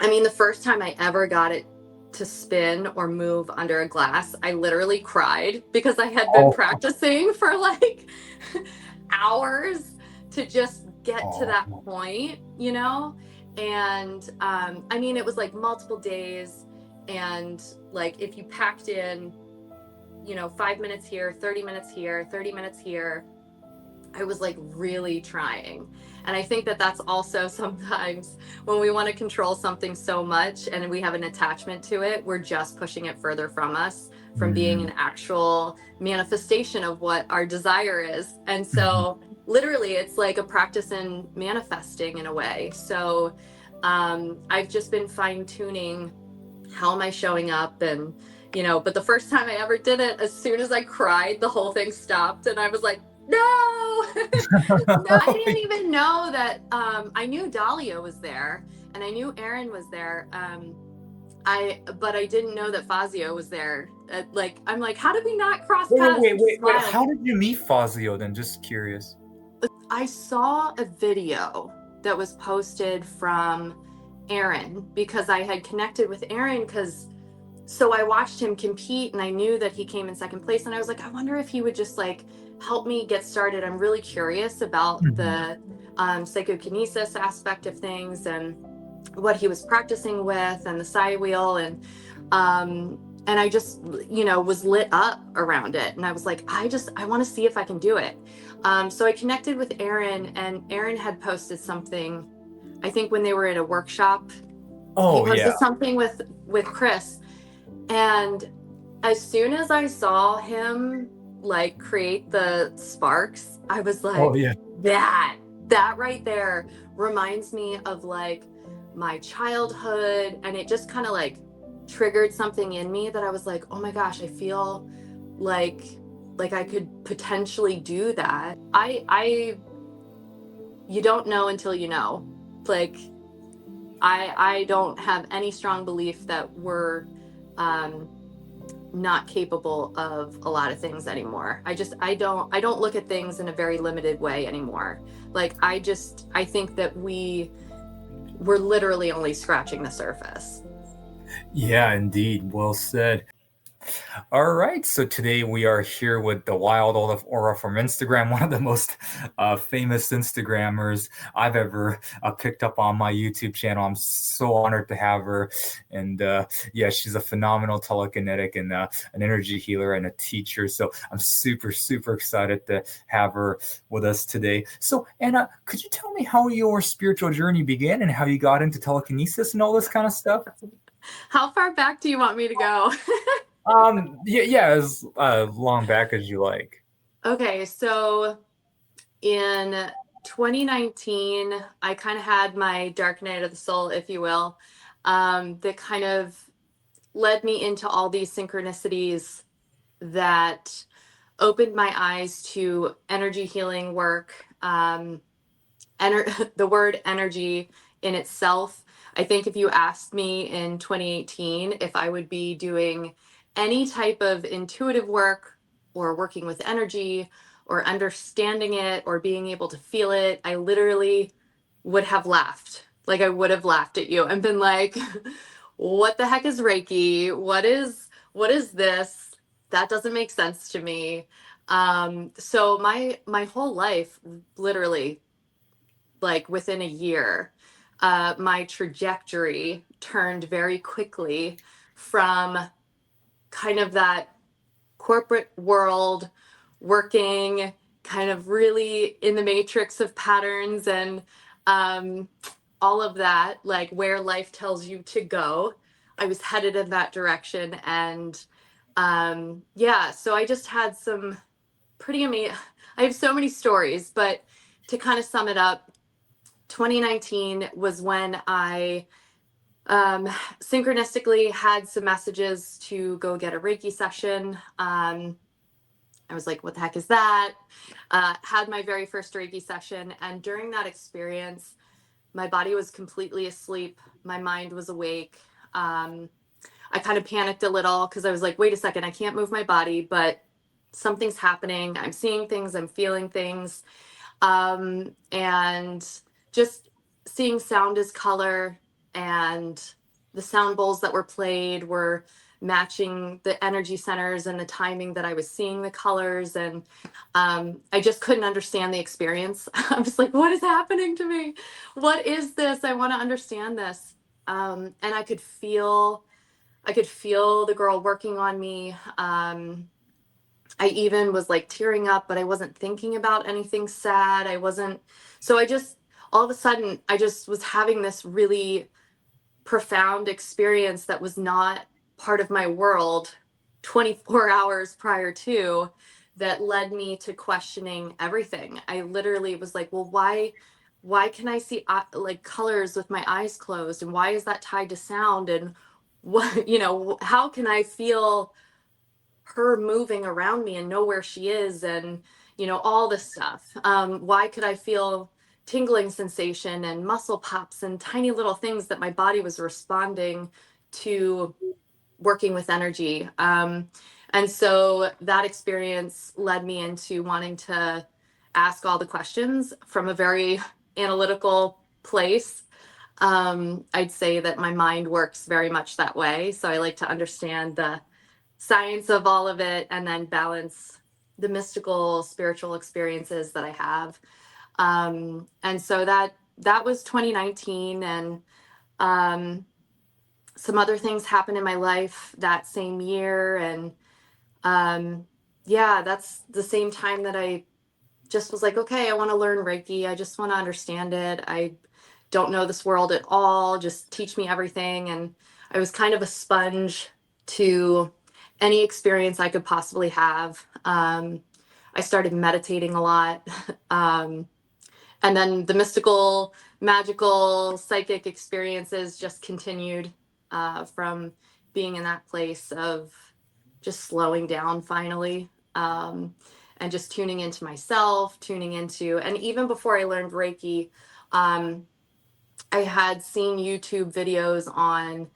I mean, the first time I ever got it to spin or move under a glass, I literally cried because I had been Oh, practicing for like hours to just get to that oh, point, you know? And I mean, it was like multiple days. And like, if you packed in, 5 minutes here, 30 minutes here, 30 minutes here, I was like really trying. And I think that that's also sometimes when we want to control something so much and we have an attachment to it, we're just pushing it further from us, from being mm, an actual manifestation of what our desire is. And mhm. so, literally, it's like a practice in manifesting in a way. So, I've just been fine tuning how am I showing up but the first time I ever did it, as soon as I cried, the whole thing stopped and I was like, no. No, I didn't even know that. I knew Dahlia was there and I knew Aaron was there. But I didn't know that Fazio was there. I'm like, how did we not cross paths? And Wait. smile. How did you meet Fazio then? Just curious. I saw a video that was posted from Aaron because I had connected with Aaron so I watched him compete and I knew that he came in second place and I was like, I wonder if he would just like help me get started. I'm really curious about Mhm. the psychokinesis aspect of things and what he was practicing with and the psi wheel and I just was lit up around it and I was like, I want to see if I can do it. So I connected with Aaron and Aaron had posted something, I think when they were at a workshop. He Oh yeah. posted something with Chris, and as soon as I saw him like create the sparks, I was Oh like, yeah. that right there reminds me of like my childhood. And it just kind of like triggered something in me that I was like, oh my gosh, I feel like I could potentially do that. I you don't know until you know. Like I don't have any strong belief that we're um not capable of a lot of things anymore. I don't look at things in a very limited way anymore. Like I think that we're literally only scratching the surface. Yeah, indeed. Well said. All right, so today we are here with the Wild Olive Aura from Instagram, one of the most famous Instagrammers I've ever picked up on my YouTube channel. I'm so honored to have her, and yeah, she's a phenomenal telekinetic and an energy healer and a teacher. So I'm super excited to have her with us today. So Anna, could you tell me how your spiritual journey began and how you got into telekinesis and all this kind of stuff? How far back do you want me to go? Yeah, as long back as you like. Okay, so in 2019, I kind of had my dark night of the soul, if you will, that kind of led me into all these synchronicities that opened my eyes to energy healing work. The word energy in itself, I think if you asked me in 2018 if I would be doing any type of intuitive work or working with energy or understanding it or being able to feel it, I literally would have laughed. Like I would have laughed at you and been like, what the heck is Reiki? What is this? That doesn't make sense to me. So my whole life, literally, like within a year, my trajectory turned very quickly from kind of that corporate world, working kind of really in the matrix of patterns and um, all of that, like where life tells you to go. I was headed in that direction. And yeah, so I just had some pretty amazing, I have so many stories, but to kind of sum it up, 2019 was when I um, synchronistically had some messages to go get a Reiki session. I was like, what the heck is that? Had my very first Reiki session. And during that experience, my body was completely asleep. My mind was awake. I kind of panicked a little because I was like, wait a second, I can't move my body, but something's happening. I'm seeing things, I'm feeling things. And just seeing sound as color and the sound bowls that were played were matching the energy centers and the timing that I was seeing the colors. And I just couldn't understand the experience. I was like, what is happening to me? What is this? I want to understand this. And I could feel the girl working on me. I even was like tearing up, but I wasn't thinking about anything sad. I wasn't, so I just, all of a sudden, I just was having this really profound experience that was not part of my world 24 hours prior to, that led me to questioning everything. I literally was like, well, why can I see like colors with my eyes closed, and why is that tied to sound, and what, how can I feel her moving around me and know where she is, and all this stuff. Why could I feel tingling sensation and muscle pops and tiny little things that my body was responding to working with energy? And so that experience led me into wanting to ask all the questions from a very analytical place. I'd say that my mind works very much that way, so I like to understand the science of all of it and then balance the mystical spiritual experiences that I have. And so that was 2019. And some other things happened in my life that same year. And yeah, that's the same time that I just was like, okay, I want to learn Reiki. I just want to understand it. I don't know this world at all. Just teach me everything. And I was kind of a sponge to any experience I could possibly have. I started meditating a lot. And then the mystical, magical, psychic experiences just continued from being in that place of just slowing down finally, and just tuning into myself, and even before I learned Reiki, um, I had seen YouTube videos on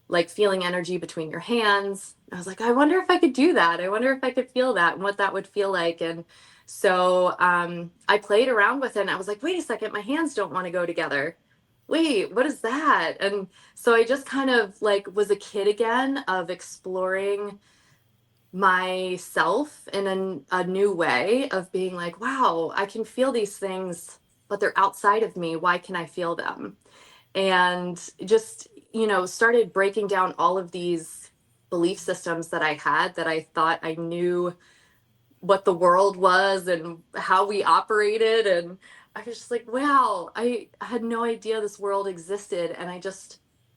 like feeling energy between your hands. I was like, I wonder if I could do that. I wonder if I could feel that and what that would feel like. And so I played around with it, and I was like, wait a second, my hands don't want to go together. Wait, what is that? And so I just kind of like was a kid again of exploring myself in a new way of being like, wow, I can feel these things, but they're outside of me. Why can I feel them? And just started breaking down all of these belief systems that I had, that I thought I knew what the world was and how we operated. And I was just like, wow, I had no idea this world existed. And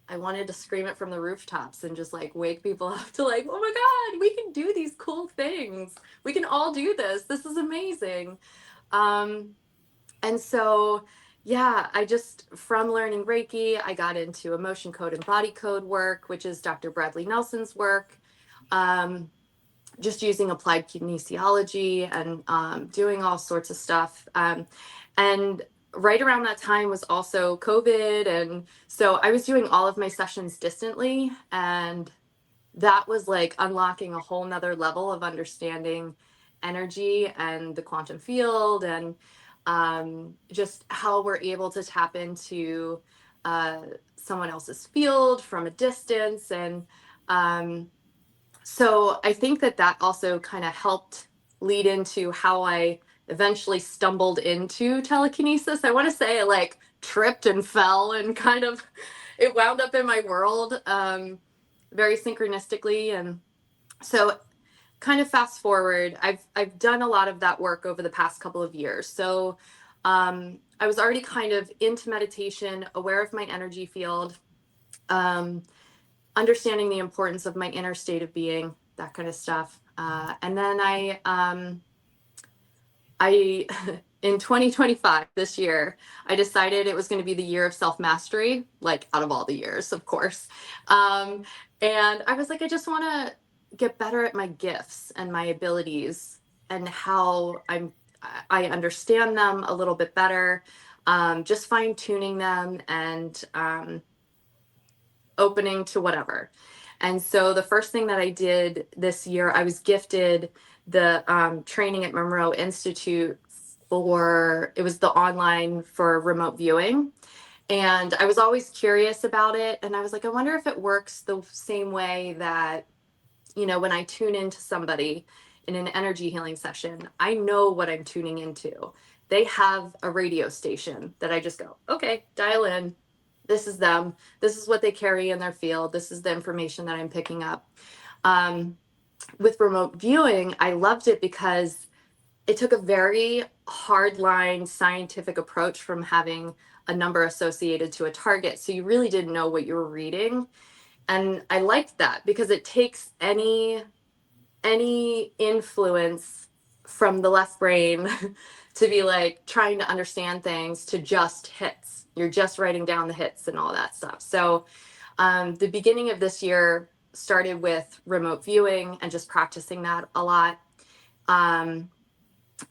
I wanted to scream it from the rooftops and just like wake people up to like, oh my God, we can do these cool things. We can all do this. This is amazing. Um, and so, yeah, from learning Reiki, I got into emotion code and body code work, which is Dr. Bradley Nelson's work. Just using applied kinesiology and doing all sorts of stuff. And right around that time was also COVID. And so I was doing all of my sessions distantly. And that was like unlocking a whole nother level of understanding energy and the quantum field, and just how we're able to tap into uh, someone else's field from a distance. And so I think that also kind of helped lead into how I eventually stumbled into telekinesis. I want to say I like tripped and fell and kind of it wound up in my world very synchronistically. And so kind of fast forward, I've done a lot of that work over the past couple of years. So I was already kind of into meditation, aware of my energy field, um, understanding the importance of my inner state of being, that kind of stuff. And then I in 2025, this year, I decided it was going to be the year of self mastery, like out of all the years, of course. Um, and I was like, I just want to get better at my gifts and my abilities and how I understand them a little bit better. Just fine tuning them and opening to whatever. And so the first thing that I did this year, I was gifted the training at Monroe Institute it was the online for remote viewing. And I was always curious about it. And I was like, I wonder if it works the same way that, when I tune into somebody in an energy healing session, I know what I'm tuning into. They have a radio station that I just go, okay, dial in. This is them. This is what they carry in their field. This is the information that I'm picking up. Um, with remote viewing, I loved it because it took a very hardline scientific approach from having a number associated to a target. So you really didn't know what you were reading. And I liked that because it takes any influence from the left brain to be like trying to understand things to just hits. You're just writing down the hits and all that stuff. So the beginning of this year started with remote viewing and just practicing that a lot. Um,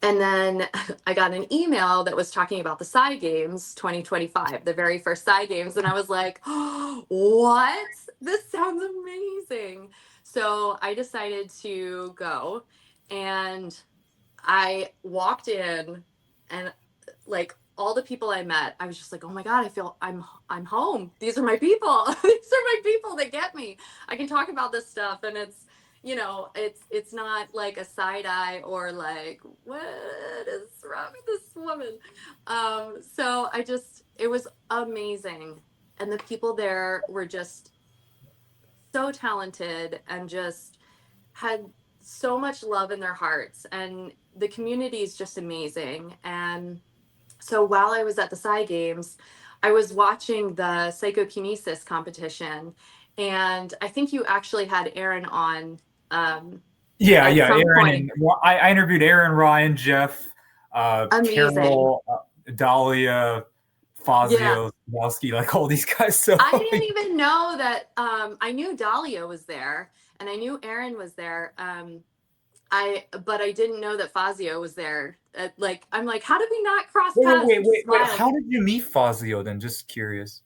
and then I got an email that was talking about the Psy Games 2025, the very first Psy Games. And I was like, oh, what? This sounds amazing. So I decided to go, and I walked in, and like all the people I met, I was just like, oh my God, I feel I'm home. These are my people. These are my people that get me. I can talk about this stuff, and it's not like a side eye or like, what is wrong with this woman? So it was amazing. And the people there were just so talented and just had so much love in their hearts, and the community is just amazing. And so while I was at the Psy Games, I was watching the Psychokinesis competition, and I think you actually had Aaron on Yeah, at yeah. some Aaron point. and I interviewed Aaron, Ryan, Jeff, Amazing. Carol, Dahlia, Yeah. Fazio, Kowalski, like all these guys. So I didn't even know that. I knew Dahlia was there, and I knew Aaron was there. But I didn't know that Fazio was there. Like, I'm like, how did we not cross wait, paths? wait, wait, He's wait, wait. smiling. How did you meet Fazio then? Just curious.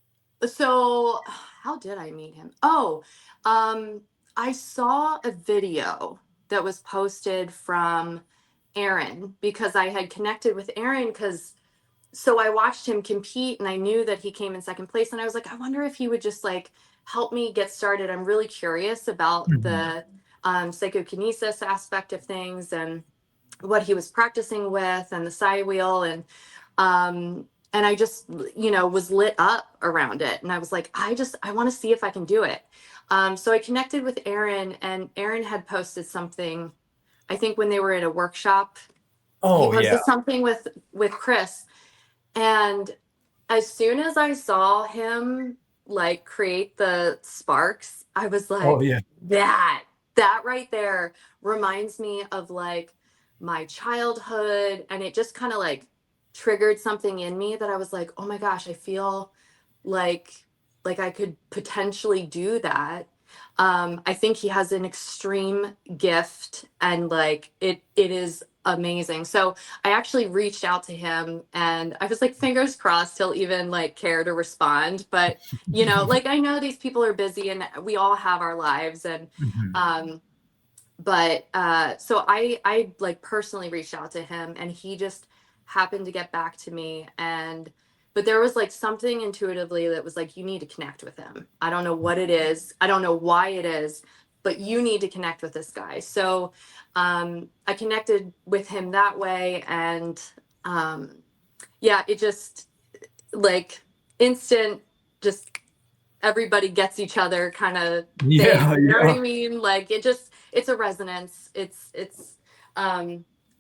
So how did I meet him? Oh, I saw a video that was posted from Aaron because I had connected with Aaron because so I watched him compete, and I knew that he came in second place, and I was like, I wonder if he would just like help me get started. I'm really curious about Mhm. the psychokinesis aspect of things and what he was practicing with and the side wheel, and I just was lit up around it, and I was like, I want to see if I can do it. So I connected with Aaron, and Aaron had posted something, I think when they were in a workshop. He Oh yeah. posted something with Chris, and as soon as I saw him like create the sparks, I was Oh like, yeah. that right there reminds me of like my childhood. And it just kind of like triggered something in me that I was like, oh my gosh, I feel like like I could potentially do that. I think he has an extreme gift, and like it is amazing. So I actually reached out to him, and I was like, fingers crossed he'll even like care to respond. But like, I know these people are busy and we all have our lives. And Mhm. um but so I like personally reached out to him, and he just happened to get back to me. And but there was like something intuitively that was like, you need to connect with him. I don't know what it is, I don't know why it is, but you need to connect with this guy. So I connected with him that way. And yeah, it just like instant, just everybody gets each other kind of thing. Yeah, You know what I yeah. mean? Like, it's a resonance. It's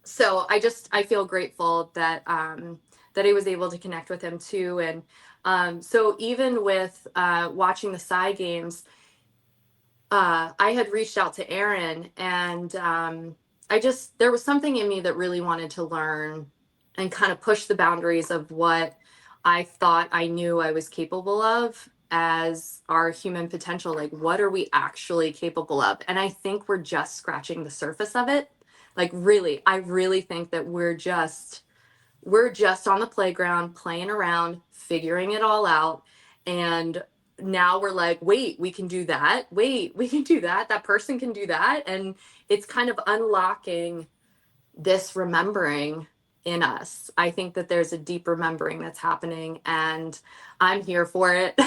so I feel grateful that that I was able to connect with him too. And so even with watching the Psy Games, I had reached out to Aaron, and there was something in me that really wanted to learn and kind of push the boundaries of what I thought I knew I was capable of as our human potential. Like, what are we actually capable of? And I think we're just scratching the surface of it. Like, really, I really think that we're just on the playground playing around, figuring it all out. And now we're like, wait, we can do that. Wait, we can do that. That person can do that. And it's kind of unlocking this remembering in us. I think that there's a deep remembering that's happening, and I'm here for it.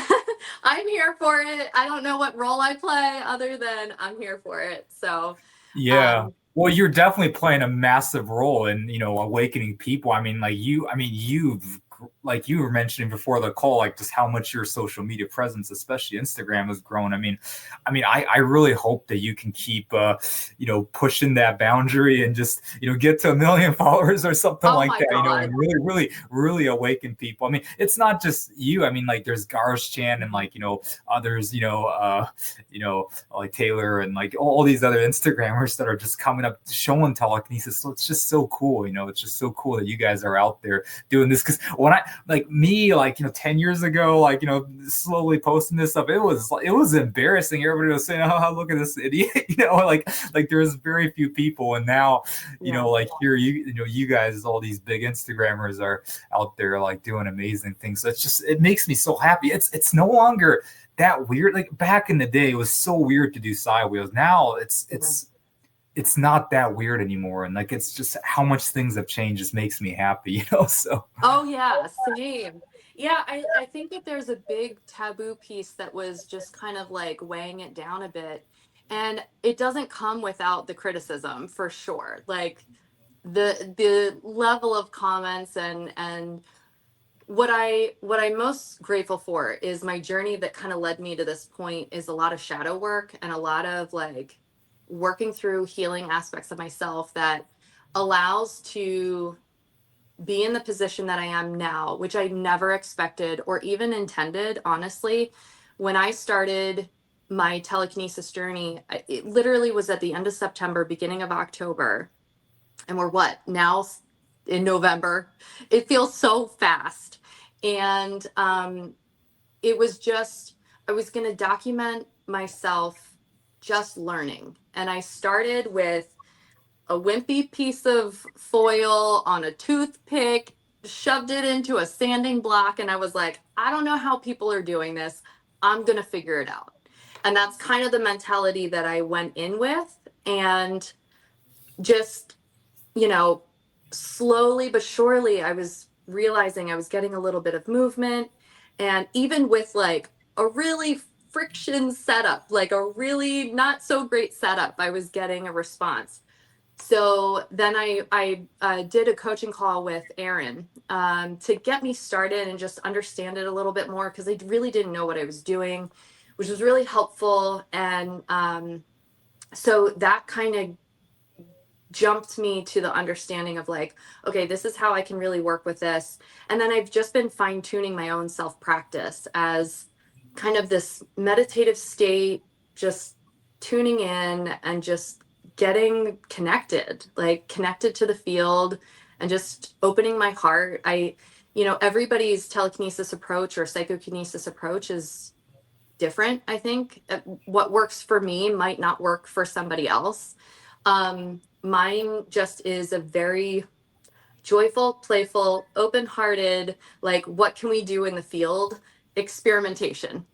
I'm here for it. I don't know what role I play other than I'm here for it. So, Yeah. um, Well, you're definitely playing a massive role in, awakening people. Like you were mentioning before the call, like just how much your social media presence, especially Instagram, has grown. I really hope that you can keep, pushing that boundary and just, get to 1 million followers or something oh like my that, and God. really, really, really awaken people. It's not just you. Like there's Gar's Chan and like, others, like Taylor and like all these other Instagrammers that are just coming up showing telekinesis. So it's just so cool, it's just so cool that you guys are out there doing this. Because when I like me, like 10 years ago, like slowly posting this stuff, it was embarrassing. Everybody was saying, "Oh, look at this idiot," like there was very few people, and now Yeah. like here you guys, all these big Instagrammers are out there like doing amazing things. So it makes me so happy. It's no longer that weird. Like back in the day, it was so weird to do side wheels. Now it's not that weird anymore, and like it's just how much things have changed just makes me happy, So Oh yeah, same. Yeah, I think that there's a big taboo piece that was just kind of like weighing it down a bit. And it doesn't come without the criticism for sure. Like the level of comments and what I'm most grateful for is my journey that kind of led me to this point is a lot of shadow work and a lot of like working through healing aspects of myself that allows to be in the position that I am now, which I never expected or even intended, honestly. When I started my telekinesis journey, it literally was at the end of September, beginning of October. And we're what now in November? It feels so fast. And it was just, I was going to document myself just learning. And I started with a wimpy piece of foil on a toothpick, shoved it into a sanding block, and I was like, I don't know how people are doing this. I'm going to figure it out. And that's kind of the mentality that I went in with. And just, you know, slowly but surely, I was realizing I was getting a little bit of movement. And even with like a really friction setup, like a really not so great setup, I was getting a response. So then I did a coaching call with Aaron to get me started and just understand it a little bit more because I really didn't know what I was doing, which was really helpful. And so that kind of jumped me to the understanding of like, okay, this is how I can really work with this. And then I've just been fine tuning my own self practice as kind of this meditative state, just tuning in and just getting connected, like connected to the field and just opening my heart. Everybody's telekinesis approach or psychokinesis approach is different, I think. What works for me might not work for somebody else. Mine just is a very joyful, playful, open-hearted, like what can we do in the field experimentation.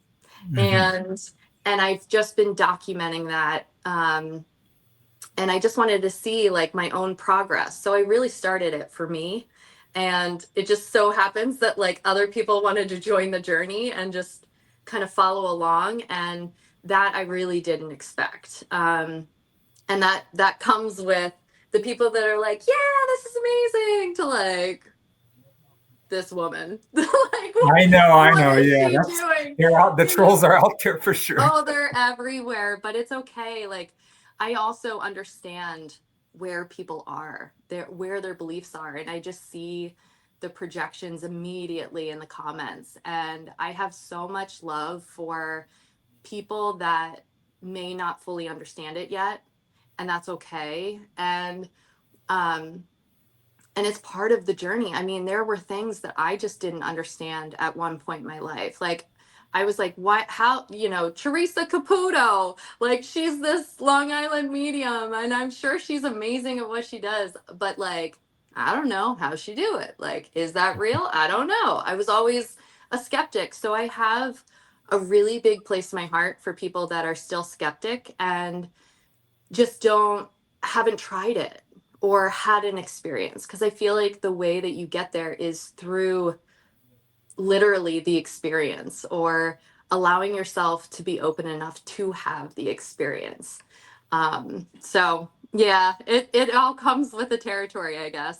Mhm. And I've just been documenting that. And I just wanted to see like my own progress. So I really started it for me. And it just so happens that like other people wanted to join the journey and just kind of follow along. And that I really didn't expect. And that comes with the people that are like, yeah, this is amazing, to like this woman. Like, I what know. is Yeah, she doing? they're out. The You know? trolls are out there for sure. Oh, they're everywhere, but it's okay. Like, I also understand where people are, where their beliefs are, and I just see the projections immediately in the comments. And I have so much love for people that may not fully understand it yet, and that's okay. Um and it's part of the journey. I mean, there were things that I just didn't understand at one point in my life. Like, I was like, what, how, Teresa Caputo, like, she's this Long Island medium, and I'm sure she's amazing at what she does. But, like, I don't know how she do it. Like, is that real? I don't know. I was always a skeptic. So I have a really big place in my heart for people that are still skeptic and just haven't tried it, or had an experience, because I feel like the way that you get there is through literally the experience, or allowing yourself to be open enough to have the experience. So yeah, it all comes with the territory, I guess.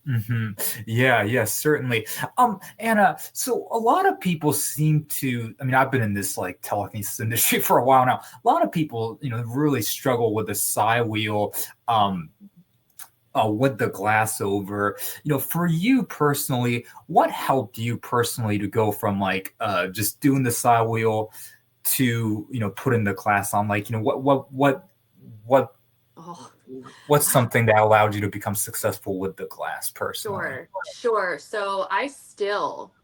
Hmm. Yeah, yes, certainly. Anna, so a lot of people seem to, I mean, I've been in this like telekinesis industry for a while now. A lot of people, really struggle with the psi wheel, um, with the glass over. For you personally, what helped you personally to go from like just doing the psi wheel to, putting the glass on? Like, what Oh. what's something that allowed you to become successful with the glass personally? Sure, sure. So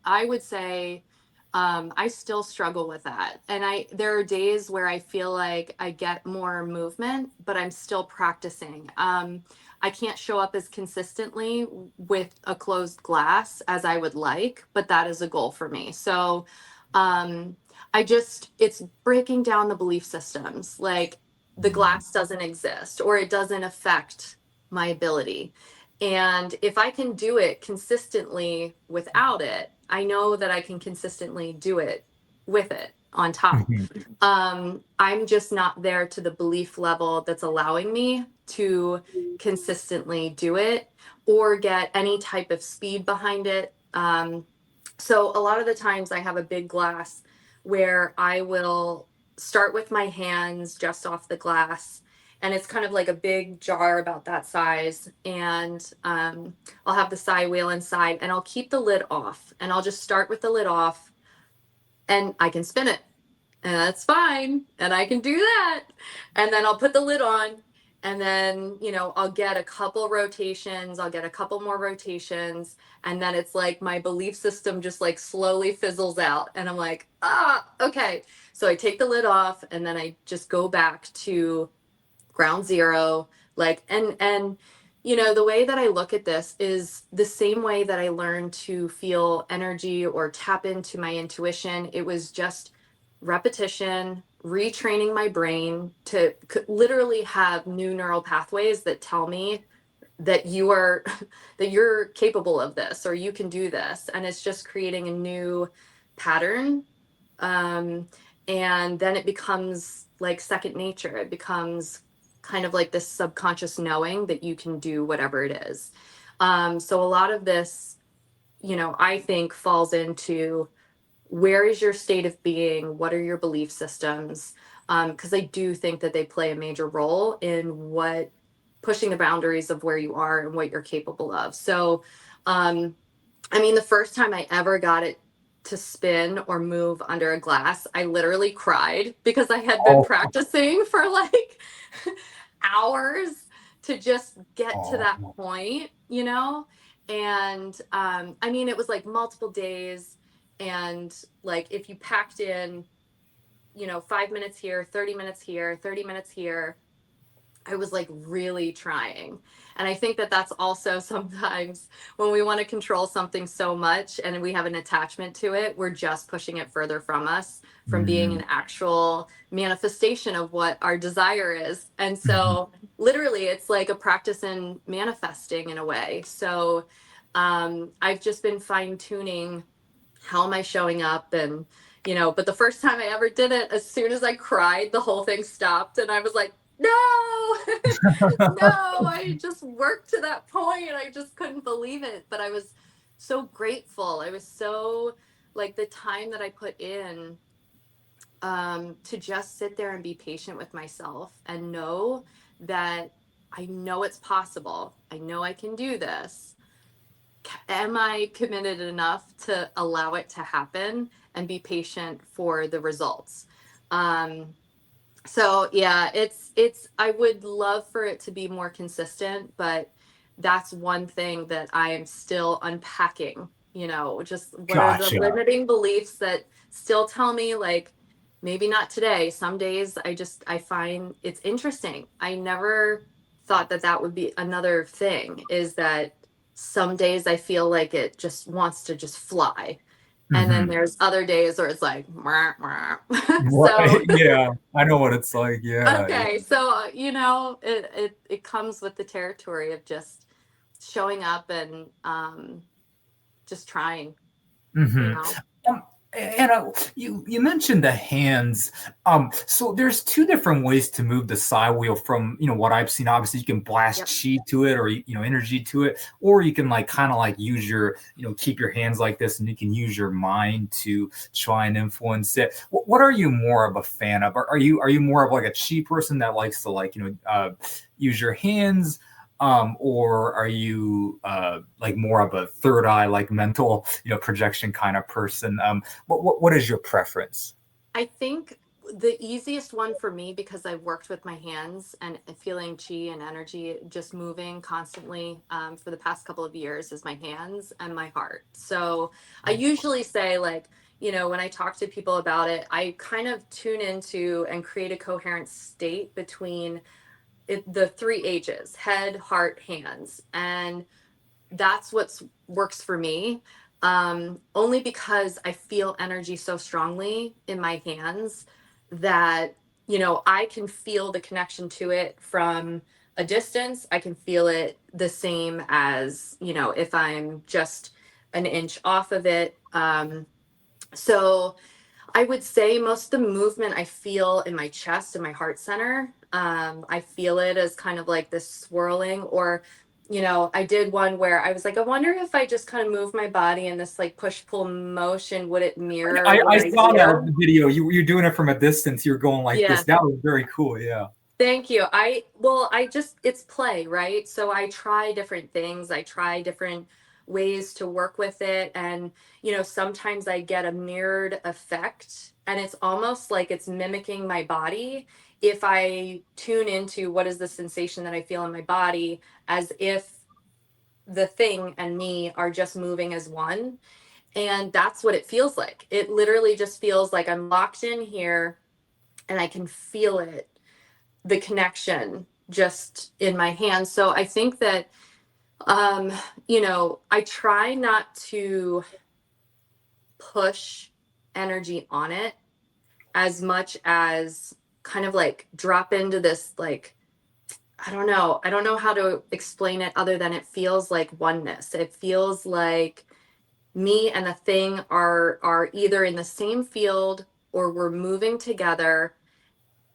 I would say, I still struggle with that. And there are days where I feel like I get more movement, but I'm still practicing. I can't show up as consistently with a closed glass as I would like, but that is a goal for me. So, um, it's breaking down the belief systems. Like the Mm, glass doesn't exist, or it doesn't affect my ability. And if I can do it consistently without it, I know that I can consistently do it with it on top. mhm, I'm just not there to the belief level that's allowing me to consistently do it or get any type of speed behind it. So a lot of the times I have a big glass where I will start with my hands just off the glass, and it's kind of like a big jar about that size, and I'll have the side wheel inside, and I'll keep the lid off, and I'll just start with the lid off, and I can spin it, and that's fine, and I can do that. And then I'll put the lid on, and then, I'll get a couple rotations, I'll get a couple more rotations, and then it's like my belief system just like slowly fizzles out, and I'm like, okay. So I take the lid off, and then I just go back to ground zero. Like, and the way that I look at this is the same way that I learned to feel energy or tap into my intuition. It was just repetition, retraining my brain to literally have new neural pathways that tell me that you are that you're capable of this, or you can do this, and it's just creating a new pattern. um, and then it becomes like second nature. It becomes kind of like this subconscious knowing that you can do whatever it is. So a lot of this, I think falls into, where is your state of being? What are your belief systems? Because I do think that they play a major role in what pushing the boundaries of where you are and what you're capable of. So, um, I mean, the first time I ever got it to spin or move under a glass, I literally cried because I had been Oh, practicing for like hours to just get to that oh, point, you know? And I mean, it was like multiple days. And like, if you packed in, 5 minutes here, 30 minutes here, 30 minutes here, I was like really trying. And I think that that's also sometimes when we want to control something so much and we have an attachment to it, we're just pushing it further from us, from being mm, an actual manifestation of what our desire is. And mhm. so, literally, it's like a practice in manifesting in a way. So, I've just been fine tuning, how am I showing up? And, but the first time I ever did it, as soon as I cried, the whole thing stopped. And I was like, no, no, I just worked to that point. I just couldn't believe it. But I was so grateful. I was so, like, the time that I put in, to just sit there and be patient with myself and know that I know it's possible. I know I can do this. Am I committed enough to allow it to happen and be patient for the results? Um, so yeah, it's I would love for it to be more consistent, but that's one thing that I am still unpacking, just what are the Gotcha. limiting beliefs that still tell me, like, maybe not today. Some days I find it's interesting. I never thought that that would be another thing, is that some days I feel like it just wants to just fly. And then Hmm. there's other days where it's like, "Mwah, mwah." Right. So, Yeah, I know what it's like. Yeah, yeah. okay. So, it comes with the territory of just showing up and just trying, you Hmm. know? Um, and you mentioned the hands. So there's two different ways to move the side wheel from what I've seen. Obviously, you can blast Yep. chi to it, or energy to it, or you can like kind of like use your keep your hands like this, and you can use your mind to try and influence it. What are you more of a fan of? Are you more of like a chi person that likes to like use your hands? Or are you like more of a third eye, like mental, projection kind of person? What is your preference? I think the easiest one for me, because I've worked with my hands and feeling chi and energy just moving constantly for the past couple of years, is my hands and my heart. So I usually say, like, when I talk to people about it, I kind of tune into and create a coherent state between the three H's: head, heart, hands. And that's what works for me. Only because I feel energy so strongly in my hands that I can feel the connection to it from a distance. I can feel it the same as if I'm just an inch off of it. So I would say most of the movement I feel in my chest and my heart center. I feel it as kind of like this swirling, or, I did one where I was like, I wonder if I just kind of move my body in this like push pull motion, would it mirror I, what I I saw that feel? video. You're doing it from a distance. You're going like Yeah. this. That was very cool. Yeah. Thank you. I just, it's play, right? So I try different things. I try different ways to work with it. And, sometimes I get a mirrored effect, and it's almost like it's mimicking my body. If I tune into what is the sensation that I feel in my body, as if the thing and me are just moving as one. And that's what it feels like. It literally just feels like I'm locked in here and I can feel it, the connection just in my hands. So I think that I try not to push energy on it as much as kind of like drop into this, like, I don't know. I don't know how to explain it other than it feels like oneness. It feels like me and the thing are either in the same field or we're moving together.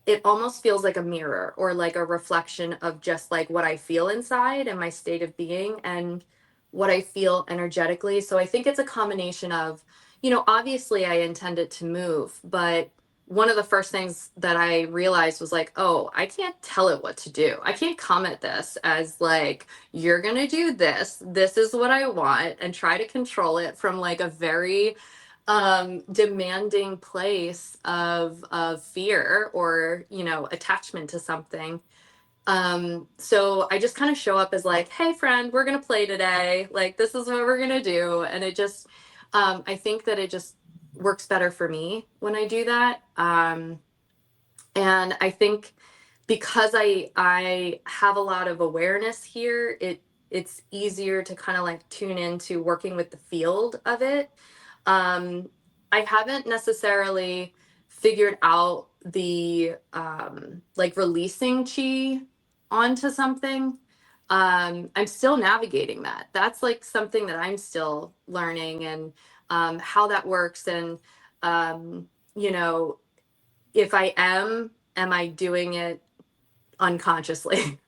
It almost feels like a mirror or like a reflection of just like what I feel inside and my state of being and what I feel energetically. So I think it's a combination of, obviously I intend it to move, but one of the first things that I realized was like, oh, I can't tell it what to do. I can't come at this as like, you're going to do this. This is what I want, and try to control it from like a very demanding place of fear or attachment to something. So I just kind of show up as like, hey friend, we're gonna play today, like this is what we're gonna do. And it just I think that it just works better for me when I do that. And I think because I have a lot of awareness here, it's easier to kind of like tune into working with the field of it. um I haven't necessarily figured out the like releasing chi onto something. I'm still navigating that. That's like something that I'm still learning, and how that works. And you know if I am I doing it unconsciously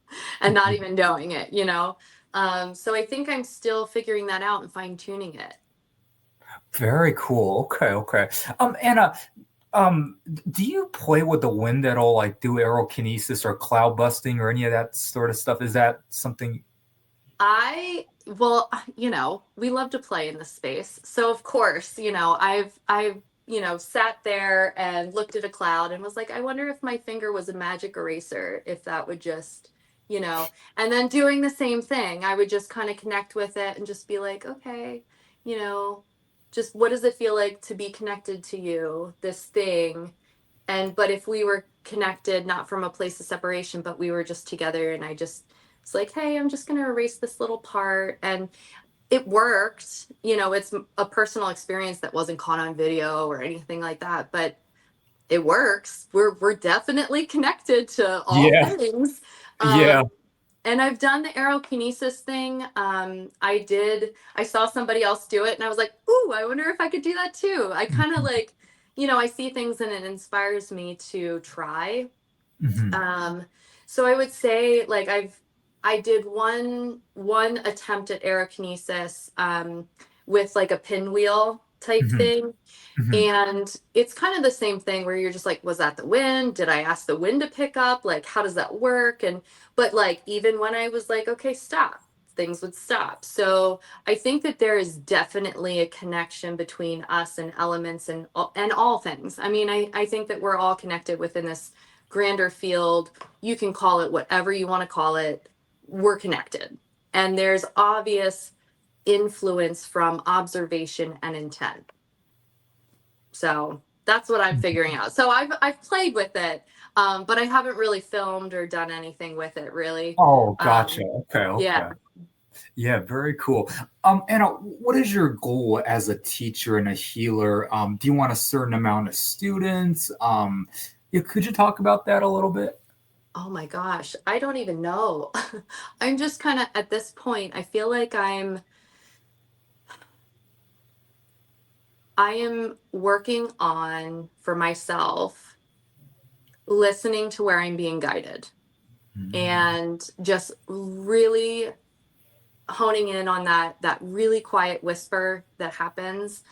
and not even knowing it, so I think I'm still figuring that out and fine tuning it. Very cool. Okay, okay. Anna, do you play with the wind at all? Like do aerokinesis or cloud busting or any of that sort of stuff? Is that something? Well, we love to play in this space. So of course, I've sat there and looked at a cloud and was like, I wonder if my finger was a magic eraser, if that would just, and then doing the same thing, I would just kind of connect with it and just be like, okay, you know, just what does it feel like to be connected to you, this thing? And but if we were connected not from a place of separation, but we were just together, and I just, it's like, hey, I'm just going to erase this little part. And it worked. It's a personal experience that wasn't caught on video or anything like that, but it works. We're definitely connected to all Yeah. things. Yeah. And I've done the aerokinesis thing. I saw somebody else do it and I was like, ooh, I wonder if I could do that too. I kind of like, I see things and it inspires me to try. Hmm. Um, so I would say like I did one attempt at aerokinesis with like a pinwheel type Hmm. thing. Hmm. And it's kind of the same thing where you're just like, was that the wind? Did I ask the wind to pick up? Like, how does that work? But like, even when I was like, okay, stop, things would stop. So I think that there is definitely a connection between us and elements and all things. I mean, I think that we're all connected within this grander field. You can call it whatever you want to call it. We're connected. And there's obvious influence from observation and intent. So that's what I'm figuring out. So I've played with it, but I haven't really filmed or done anything with it really. Oh, gotcha. Um, Okay. yeah. Okay. Yeah, very cool. Anna, what is your goal as a teacher and a healer? Do you want a certain amount of students? Yeah, could you talk about that a little bit? Oh my gosh, I don't even know. I'm just kind of at this point. I feel like I am working on for myself, listening to where I'm being guided, Mm. and just really honing in on that really quiet whisper that happens.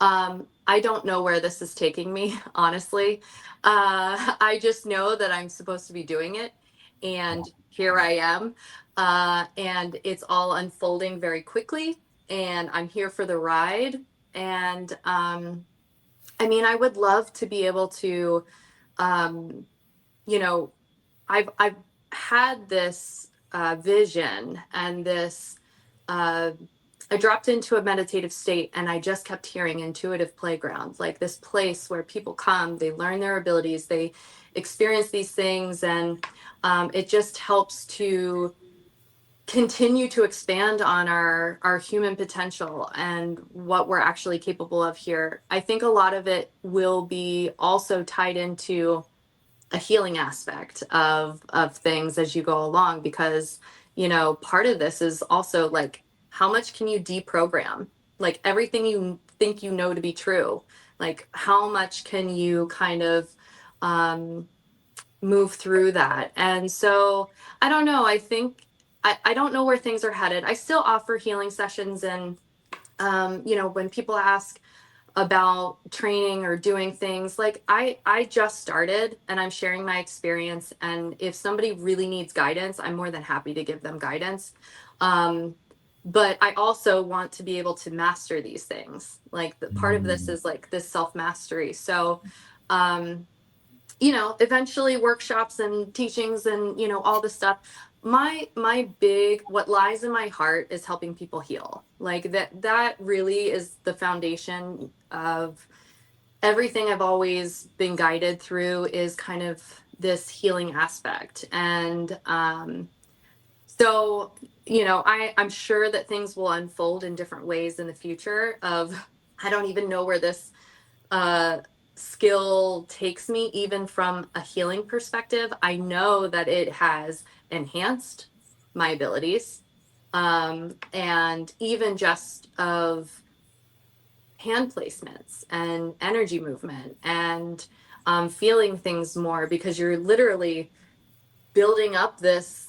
I don't know where this is taking me, honestly. I just know that I'm supposed to be doing it, and here I am. And it's all unfolding very quickly, and I'm here for the ride. And I mean, I would love to be able to, um, you know, I've had this vision and this. Uh, I dropped into a meditative state and I just kept hearing intuitive playground, like this place where people come, they learn their abilities, they experience these things, and it just helps to continue to expand on our human potential and what we're actually capable of here. I think a lot of it will be also tied into a healing aspect of things as you go along, because part of this is also like, how much can you deprogram, like everything you think you know to be true, like how much can you kind of um move through that. And so I don't know, I think I don't know where things are headed. I still offer healing sessions, and when people ask about training or doing things, like I just started and I'm sharing my experience, and if somebody really needs guidance, I'm more than happy to give them guidance. um but I also want to be able to master these things, like the part of this Mm. is like this self mastery. So um eventually workshops and teachings and all this stuff. My big, what lies in my heart is helping people heal. Like that really is the foundation of everything I've always been guided through, is kind of this healing aspect. And so I'm sure that things will unfold in different ways in the future. Of I don't even know where this uh, skill takes me, even from a healing perspective. I know that it has enhanced my abilities, and even just of hand placements and energy movement, and feeling things more, because you're literally building up this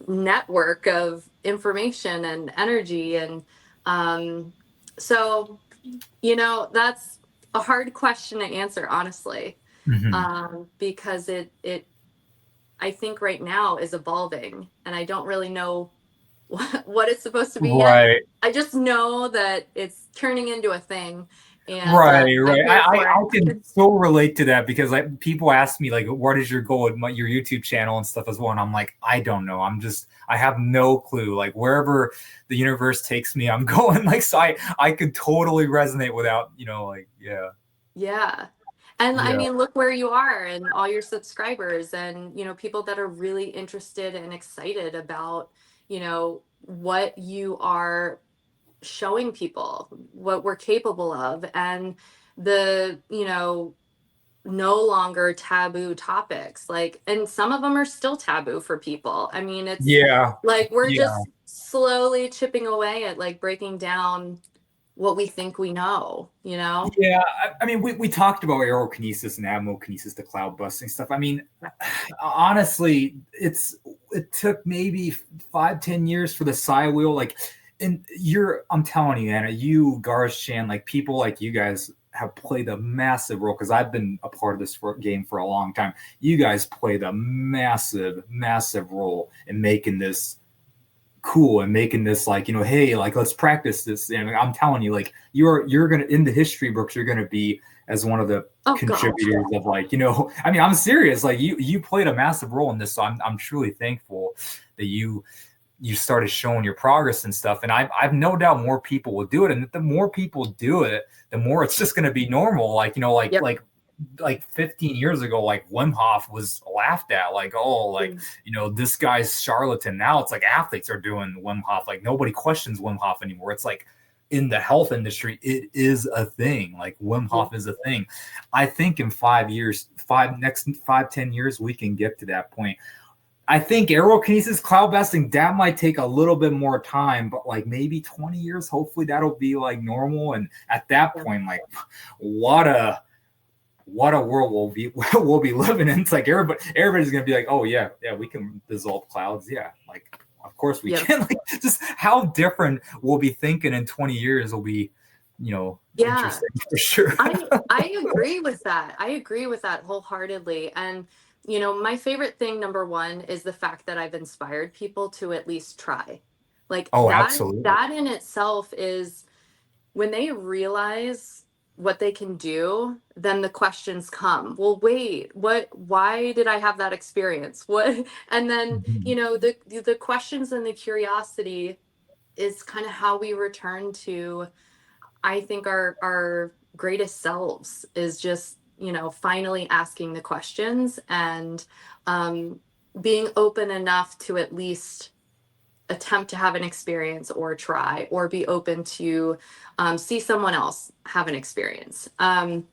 network of information and energy. And um, so that's a hard question to answer, honestly, Mhm. because it I think right now is evolving, and I don't really know what it's supposed to be yet. Right. I just know that it's turning into a thing, and Right, I'm right. here for I can it. so relate to that because like people ask me like, what is your goal with your YouTube channel and stuff as well, and I'm like, I don't know. I have no clue. Like wherever the universe takes me, I'm going. Like so, I could totally resonate without like yeah, Yeah. And I yeah. mean, look where you are and all your subscribers, and, people that are really interested and excited about, what you are showing people what we're capable of, and the, no longer taboo topics. Like, and some of them are still taboo for people. I mean, it's Yeah. like we're Yeah. just slowly chipping away at like breaking down what we think we know. Yeah, I mean, we talked about aerokinesis and ammokinesis, the cloud busting stuff. I mean, honestly, it took maybe 5-10 years for the psi wheel. Like, and I'm telling you, Anna, you, Garth Chan, like people like you guys have played a massive role because I've been a part of this game for a long time. You guys played a massive, massive role in making this cool and making this like, hey, like let's practice this. And I'm telling you, like you're gonna, in the history books, you're gonna be as one of the contributors of like, I mean, I'm serious, like you played a massive role in this, so I'm truly thankful that you started showing your progress and stuff. And I've no doubt more people will do it, and the more people do it, the more it's just going to be normal. Like, Yep. like 15 years ago, like Wim Hof was laughed at, like, oh, like, this guy's charlatan. Now it's like athletes are doing Wim Hof. Like nobody questions Wim Hof anymore. It's like in the health industry, it is a thing. Like Wim Hof is a thing. I think in 5 years, next 5-10 years, we can get to that point. I think aerokinesis, cloud busting, that might take a little bit more time, but like maybe 20 years, hopefully that'll be like normal. And at that point, like what a world we'll be living in. It's like everybody's gonna be like, oh yeah, we can dissolve clouds. Yeah, like of course we can. Like just how different we'll be thinking in 20 years will be, interesting for sure. I agree with that. I agree with that wholeheartedly. And my favorite thing, number one, is the fact that I've inspired people to at least try. Like Absolutely. That in itself is, when they realize what they can do, then the questions come. Well, wait, why did I have that experience? What? And then, the questions and the curiosity is kind of how we return to, I think, our greatest selves, is just, finally asking the questions and being open enough to at least attempt to have an experience or try, or be open to see someone else have an experience. And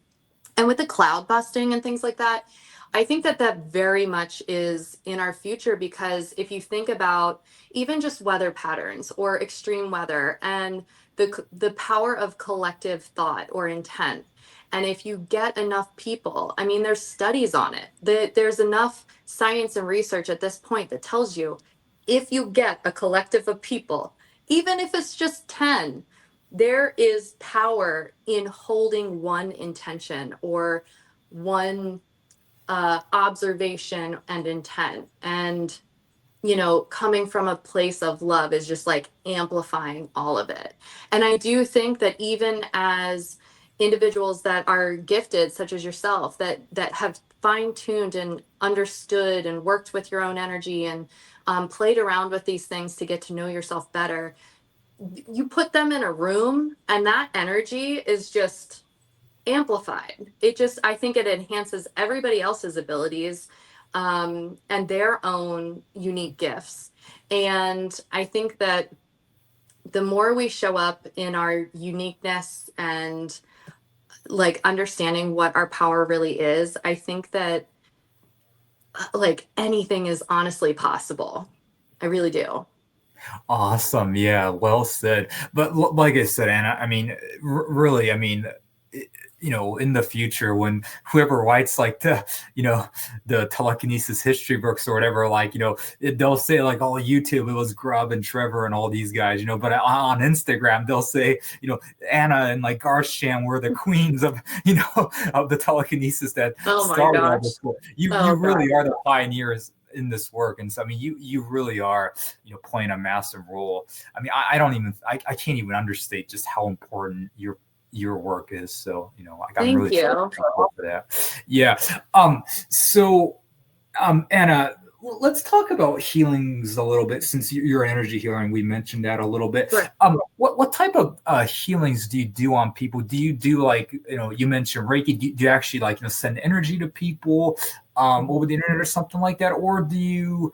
with the cloud busting and things like that, I think that very much is in our future, because if you think about even just weather patterns or extreme weather and the power of collective thought or intent, and if you get enough people, I mean, there's studies on it. There's enough science and research at this point that tells you, if you get a collective of people, even if it's just 10, there is power in holding one intention or one observation and intent. And, coming from a place of love is just like amplifying all of it. And I do think that even as individuals that are gifted, such as yourself, that have fine-tuned and understood and worked with your own energy and played around with these things to get to know yourself better, you put them in a room and that energy is just amplified. I think it enhances everybody else's abilities and their own unique gifts. And I think that the more we show up in our uniqueness and like understanding what our power really is, I think that like anything is honestly possible. I really do. Awesome. Yeah, well said. But like I said, Anna, I mean, really, I mean, in the future, when whoever writes like the telekinesis history books or whatever, like, they'll say like, oh, YouTube, it was Grub and Trevor and all these guys, but on Instagram, they'll say, Anna and like Garth Chan were the queens of, of the telekinesis that started all this work. You really are the pioneers in this work. And so, I mean, you really are, playing a massive role. I mean, I can't even understate just how important your work is. So, I'm really thankful for that. Yeah. So, Anna, let's talk about healings a little bit, since you're an energy healer and we mentioned that a little bit. Sure. What type of healings do you do on people? Do you do like, you mentioned Reiki, do you actually like, send energy to people? over the internet or something like that, or do you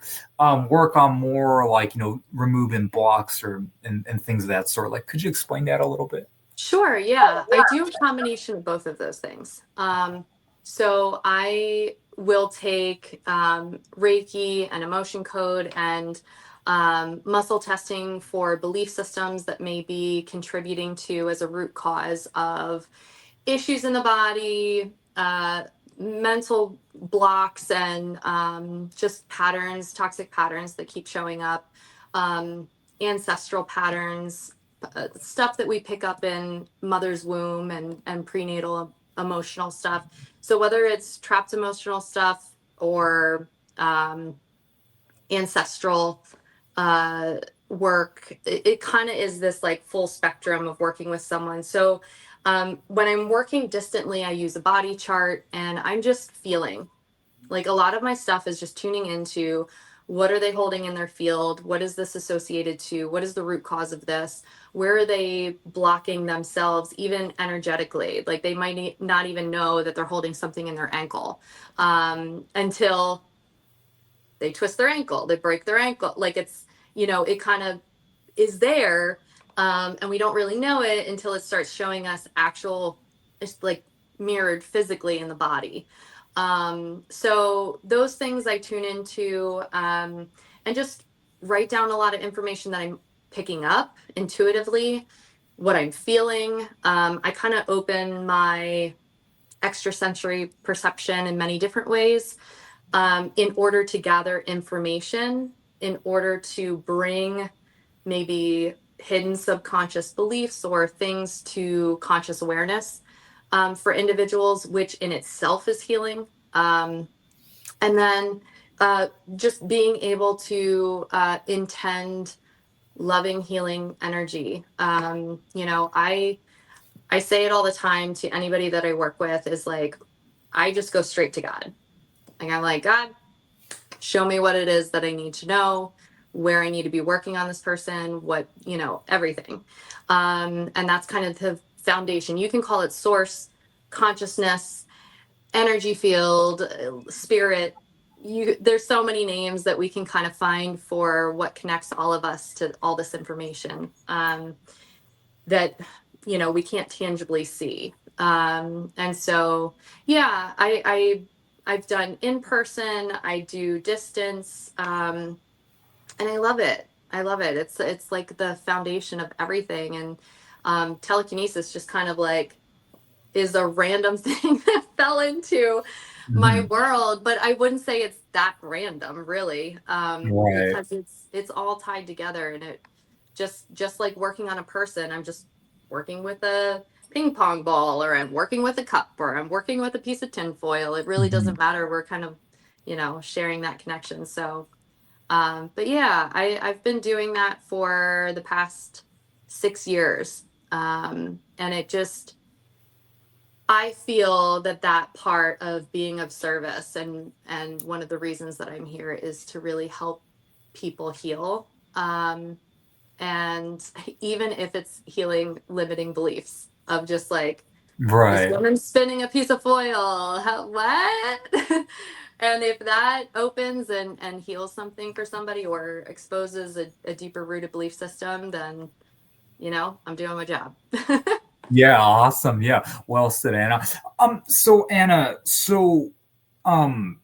work on more like removing blocks or and things of that sort? Like, could you explain that a little bit? Sure, yeah. I do a combination of both of those things. So I will take Reiki and emotion code and muscle testing for belief systems that may be contributing to as a root cause of issues in the body, mental blocks, and just patterns, toxic patterns that keep showing up, um, ancestral patterns, stuff that we pick up in mother's womb and prenatal emotional stuff. So whether it's trapped emotional stuff or ancestral uh, work, it kind of is this like full spectrum of working with someone. So when I'm working distantly, I use a body chart and I'm just feeling. Like a lot of my stuff is just tuning into what are they holding in their field? What is this associated to? What is the root cause of this? Where are they blocking themselves, even energetically? Like they might not even know that they're holding something in their ankle until they twist their ankle, they break their ankle. Like it's, it kind of is there. And we don't really know it until it starts showing us actual, it's like mirrored physically in the body. So those things I tune into and just write down a lot of information that I'm picking up intuitively, what I'm feeling. I kind of open my extrasensory perception in many different ways in order to gather information, in order to bring maybe hidden subconscious beliefs or things to conscious awareness for individuals, which in itself is healing. And then just being able to intend loving, healing energy. I say it all the time to anybody that I work with is like, I just go straight to God. Like, I'm like, God, show me what it is that I need to know, where I need to be working on this person, what, everything. And that's kind of the foundation. You can call it source, consciousness, energy field, spirit. There's so many names that we can kind of find for what connects all of us to all this information that we can't tangibly see. And so yeah, I've done in person, I do distance, and I love it. I love it. It's like the foundation of everything. And telekinesis just kind of like is a random thing that fell into my Mhm. world, but I wouldn't say it's that random really, Right. because it's all tied together. And it just like working on a person, I'm just working with a ping pong ball, or I'm working with a cup, or I'm working with a piece of tin foil. It really Mhm. doesn't matter. We're kind of sharing that connection. So but yeah, I've been doing that for the past 6 years. And it just, I feel that that part of being of service, and one of the reasons that I'm here is to really help people heal. And even if it's healing limiting beliefs of just like, this Right. woman's spinning a piece of foil. What? And if that opens and heals something for somebody, or exposes a deeper rooted belief system, then I'm doing my job. Yeah, awesome. Yeah. Well said, Anna. So Anna, um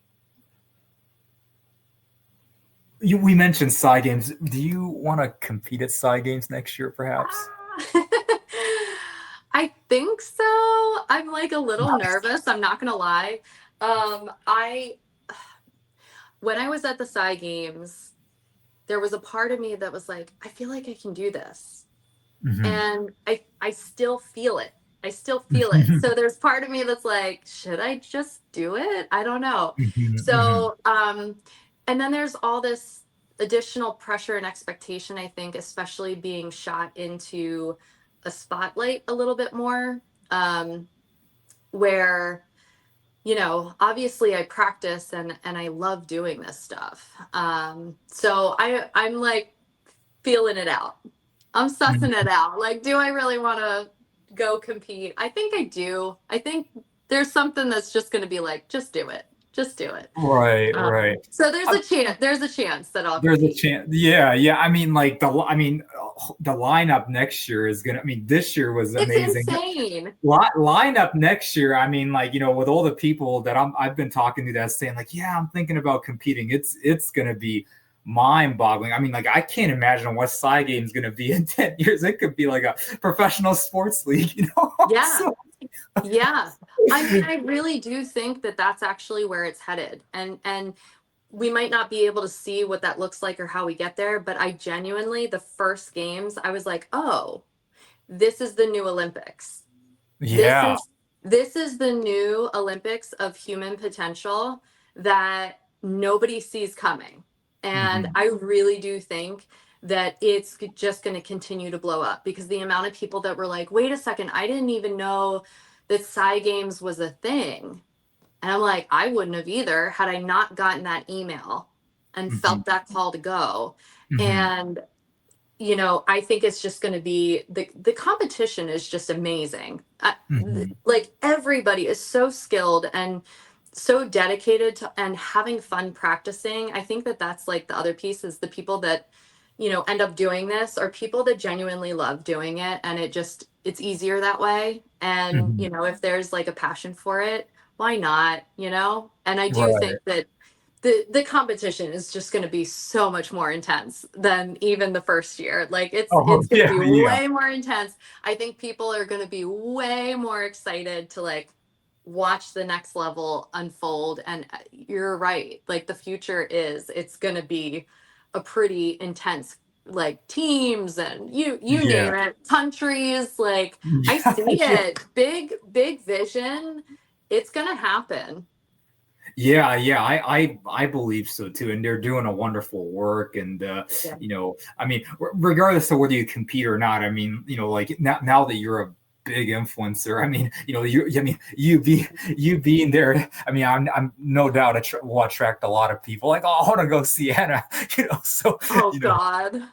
we mentioned Psy Games. Do you want to compete at Psy Games next year, perhaps? I think so. I'm like a little nervous. I'm not gonna lie. I When I was at the Psy Games, there was a part of me that was like, I feel like I can do this. Mhm. And I still feel it. I still feel it. So there's part of me that's like, should I just do it? I don't know. Mhm, mhm. So and then there's all this additional pressure and expectation, I think, especially being shot into a spotlight a little bit more. Where obviously I practice and I love doing this stuff. So I'm like feeling it out. I'm sussing it out. Like, do I really want to go compete? I think I do. I think there's something that's just going to be like, just do it. Just do it. Right, right. So there's a chance that I'll There's a compete. chance. Yeah, yeah. I mean, like the lineup next year is gonna. I mean, this year was It's amazing. insane. Lineup next year. I mean, like with all the people that I've been talking to that saying like, yeah, I'm thinking about competing. It's gonna be mind-boggling. I mean, like I can't imagine what side game is gonna be in 10 years. It could be like a professional sports league. Yeah. So, Yeah. I mean, I really do think that that's actually where it's headed. And we might not be able to see what that looks like or how we get there, but I genuinely, the first games, I was like, oh, this is the new Olympics. This yeah. is this is the new Olympics of human potential that nobody sees coming. And Hmm. I really do think that it's just going to continue to blow up because the amount of people that were like, wait a second, I didn't even know that Psy Games was a thing. And I'm like, I wouldn't have either had I not gotten that email and Hmm. felt that call to go. Hmm. And I think it's just going to be the competition is just amazing. Hmm. Like everybody is so skilled and so dedicated to and having fun practicing. I think that that's like the other piece is the people that end up doing this are people that genuinely love doing it, and it's easier that way. And Hmm. if there's like a passion for it, why not? And I do Right. think that the competition is just going to be so much more intense than even the first year. Like it's Oh it's going to yeah, be yeah. way more intense. I think people are going to be way more excited to like watch the next level unfold. And you're right, like the future is it's going to be a pretty intense, like teams and you Yeah. name it, countries. Like I Yeah. see Yeah. it, big vision. It's going to happen. Yeah, yeah, I believe so too, and they're doing a wonderful work. And Yeah. I mean, regardless of whether you compete or not, I mean, like now that you're a big influencer, I mean, I mean, you being there, I mean, I'm no doubt will attract a lot of people. Like, oh, I want to go see Anna, so Oh you know, God.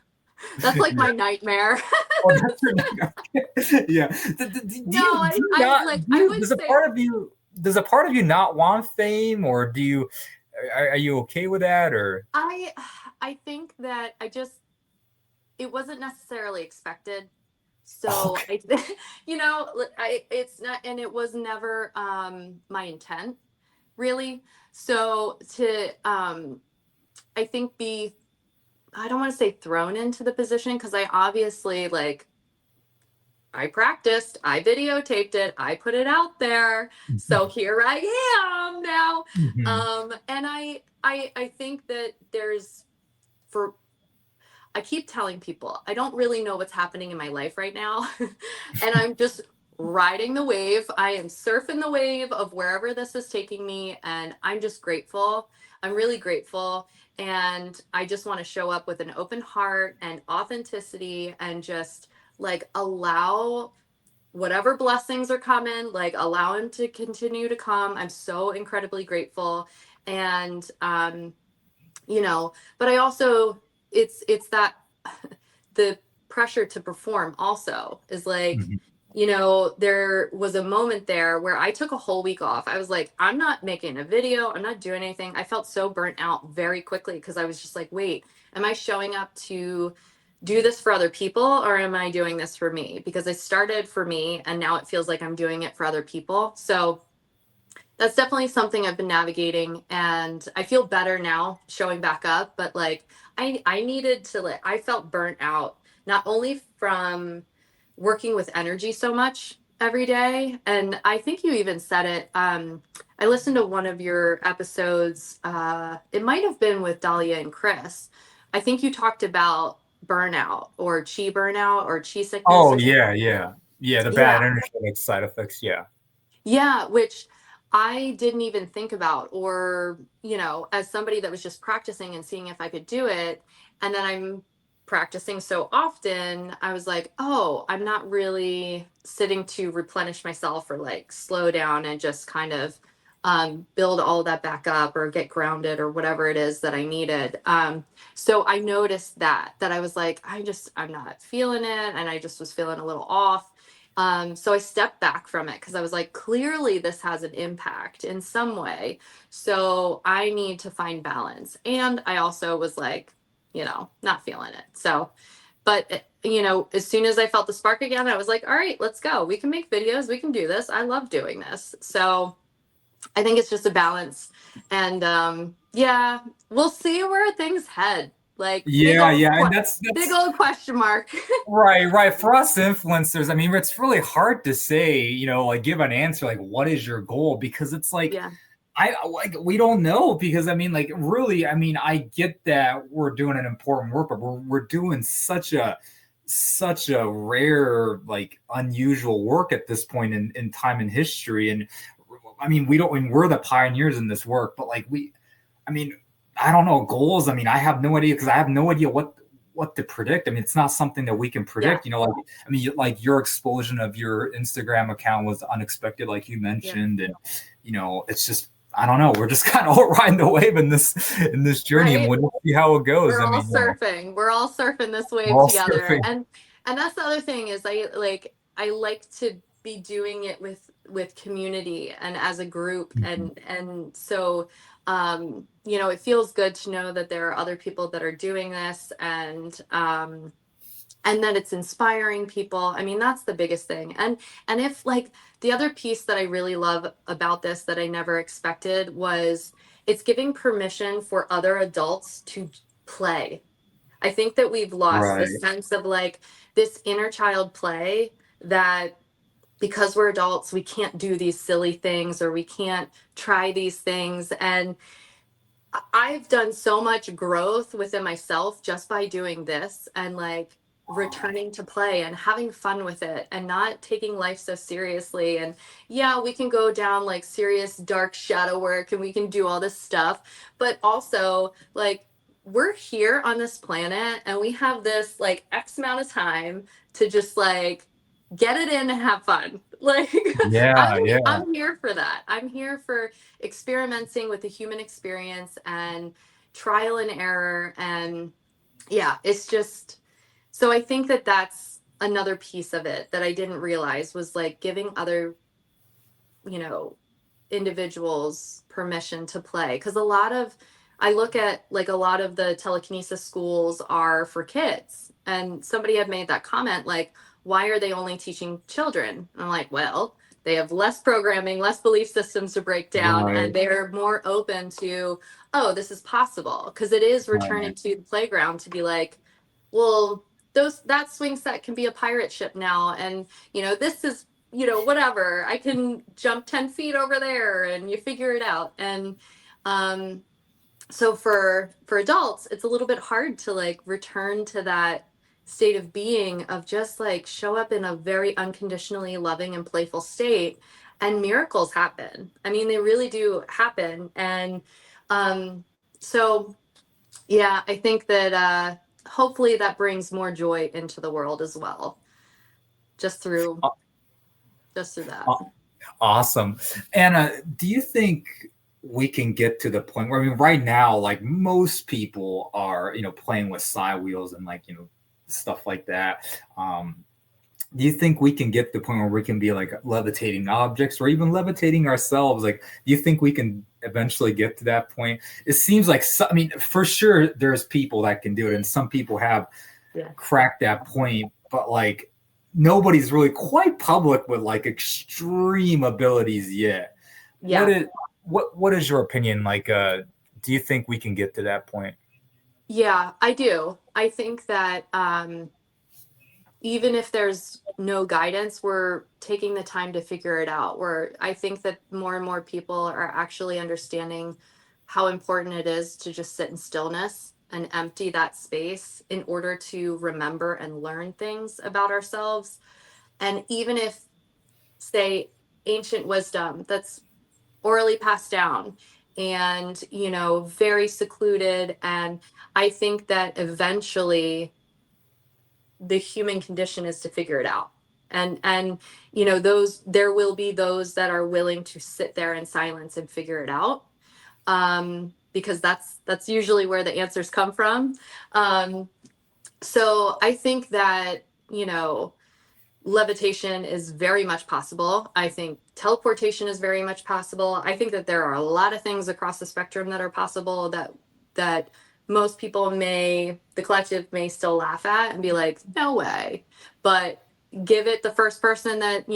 That's like yeah. my nightmare. Oh, that's yeah. No, Do you I not? like I would say Does a part of you not want fame, or do you? Are you okay with that, or? I I think that it wasn't necessarily expected. So Okay. I I it's not, and it was never my intent really. So to I think be I don't want to say thrown into the position because I obviously like I practiced, I videotaped it, I put it out there. So here I am now. Mhm. And I think that for I keep telling people I don't really know what's happening in my life right now. And I'm just riding the wave. I am surfing the wave of wherever this is taking me. And I'm just grateful. I'm really grateful. And I just want to show up with an open heart and authenticity and just like allow whatever blessings are coming, like allow him to continue to come. I'm so incredibly grateful. And but I also it's that the pressure to perform also is like, Mhm. there was a moment there where I took a whole week off. I was like, I'm not making a video, I'm not doing anything. I felt so burnt out very quickly because I was just like, wait, am I showing up to do this for other people or am I doing this for me? Because I started for me and now it feels like I'm doing it for other people. So that's definitely something I've been navigating, and I feel better now showing back up, but like I needed to like I felt burnt out not only from working with energy so much every day, and I think you even said it. I listened to one of your episodes, it might have been with Dahlia and Chris. I think you talked about burnout or chi burnout or chi sickness Oh or something. yeah, yeah, yeah. The bad Yeah. energetic side effects. Yeah. Yeah, which I didn't even think about, or, as somebody that was just practicing and seeing if I could do it. And then I'm practicing so often, I was like, oh, I'm not really sitting to replenish myself or like slow down and just kind of build all that back up or get grounded or whatever it is that I needed. So I noticed that I was like, I'm not feeling it. And I just was feeling a little off. So I stepped back from it because I was like, clearly this has an impact in some way. So I need to find balance. And I also was like, not feeling it. So, but as soon as I felt the spark again, I was like, all right, let's go. We can make videos. We can do this. I love doing this. So I think it's just a balance. And yeah, we'll see where things head. Like Yeah, yeah, and big that's old question mark. right, right. For us influencers, I mean, it's really hard to say, like give an answer like what is your goal? Because it's like Yeah. I like we don't know because I mean, like really, I mean, I get that we're doing an important work, but we're doing such a rare, like unusual work at this point in time in history. And I mean, we don't I mean, we're the pioneers in this work, but like I mean, I don't know goals. I mean, I have no idea because I have no idea what to predict. I mean, it's not something that we can Yeah. predict. Like I mean, like your explosion of your Instagram account was unexpected, like you Yeah. mentioned, and it's just I don't know. We're just kind of all riding the wave in this journey, and Right. we'll see how it goes. We're I all mean, surfing. We're all surfing this we're wave all together. surfing. And that's the other thing is I like to be doing it with community and as a group. And so it feels good to know that there are other people that are doing this, and that it's inspiring people. I mean, that's the biggest thing. And if like the other piece that I really love about this that I never expected was it's giving permission for other adults to play. I think that we've lost this Right. sense of like this inner child play, that because we're adults we can't do these silly things or we can't try these things. And I've done so much growth within myself just by doing this and like returning to play and having fun with it and not taking life so seriously. And yeah, we can go down like serious dark shadow work and we can do all this stuff, but also like we're here on this planet and we have this like X amount of time to just like get it in and have fun. Like Yeah, yeah. I'm here for that. I'm here for experimenting with the human experience and trial and error. And yeah, it's just so I think that that's another piece of it that I didn't realize was like giving other, you know, individuals permission to play. Because I look at like a lot of the telekinesis schools are for kids. And somebody had made that comment, like, why are they only teaching children? And I'm like, well, they have less programming, less belief systems to break down, and Right, they're more open to, oh, this is possible. Because it is right. returning to the playground to be like, well, that swing set can be a pirate ship now. And, this is whatever. I can jump 10 feet over there and you figure it out. And um, so for adults, it's a little bit hard to like return to that state of being of just like show up in a very unconditionally loving and playful state and miracles happen. I mean, they really do happen. And um, so yeah, I think that hopefully that brings more joy into the world as well, just through Aw- just through that. aw- Awesome. Anna, do you think we can get to the point where I mean, right now, like most people are, playing with psi wheels and like, stuff like that. Do you think we can get to the point where we can be like levitating objects or even levitating ourselves? Like, do you think we can eventually get to that point? It seems like, I mean, for sure, there's people that can do it, and some people have Yeah. cracked that point, but like nobody's really quite public with like extreme abilities yet. What Yeah. is what is your opinion? Like, do you think we can get to that point? Yeah, I do. I think that even if there's no guidance, we're taking the time to figure it out. I think that more and more people are actually understanding how important it is to just sit in stillness and empty that space in order to remember and learn things about ourselves. And even if, say, ancient wisdom that's orally passed down and, very secluded, and I think that eventually the human condition is to figure it out. And those there will be those that are willing to sit there in silence and figure it out, because that's usually where the answers come from. So I think that levitation is very much possible. I think teleportation is very much possible. I think that there are a lot of things across the spectrum that are possible that most people the collective may still laugh at and be like, no way. But give it the first person that,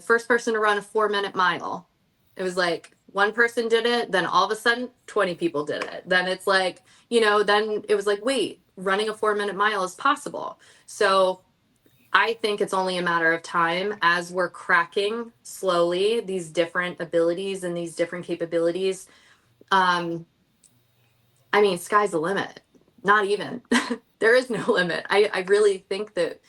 first person to run a 4-minute mile. It was like one person did it, then all of a sudden 20 people did it. Then it's like, then it was like, wait, running a 4-minute mile is possible. So I think it's only a matter of time as we're cracking slowly these different abilities and these different capabilities. Um, I mean, sky's the limit. Not even. There is no limit. I really think that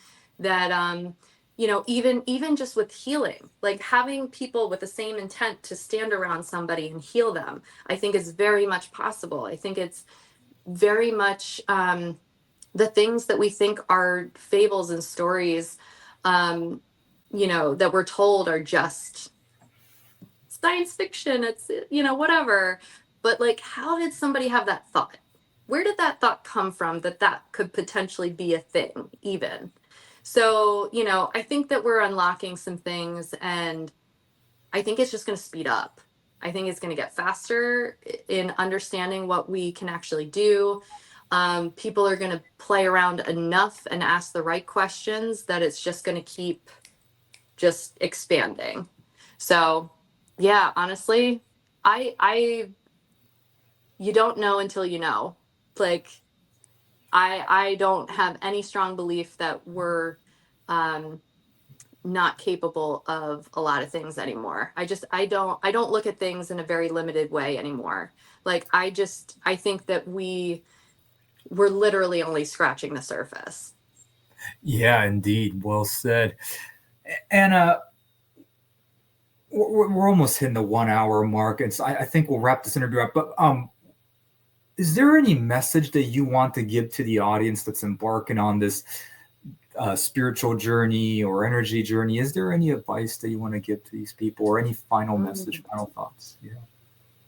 even just with healing, like having people with the same intent to stand around somebody and heal them, I think is very much possible. I think it's very much the things that we think are fables and stories, um, that we're told are just science fiction. It's, whatever. But like, how did somebody have that thought? Where did that thought come from that could potentially be a thing, even? So, I think that we're unlocking some things, and I think it's just going to speed up. I think it's going to get faster in understanding what we can actually do. People are going to play around enough and ask the right questions that it's just going to keep just expanding. So, yeah, honestly, I you don't know until you know. Like, I don't have any strong belief that we're um not capable of a lot of things anymore. I don't look at things in a very limited way anymore. Like, I think that we're literally only scratching the surface. Yeah, indeed. Well said. And we're almost hitting the 1 hour mark, and so I think we'll wrap this interview up. But is there any message that you want to give to the audience that's embarking on this spiritual journey or energy journey? Is there any advice that you want to give to these people, or any final message, Mm. final thoughts? Yeah.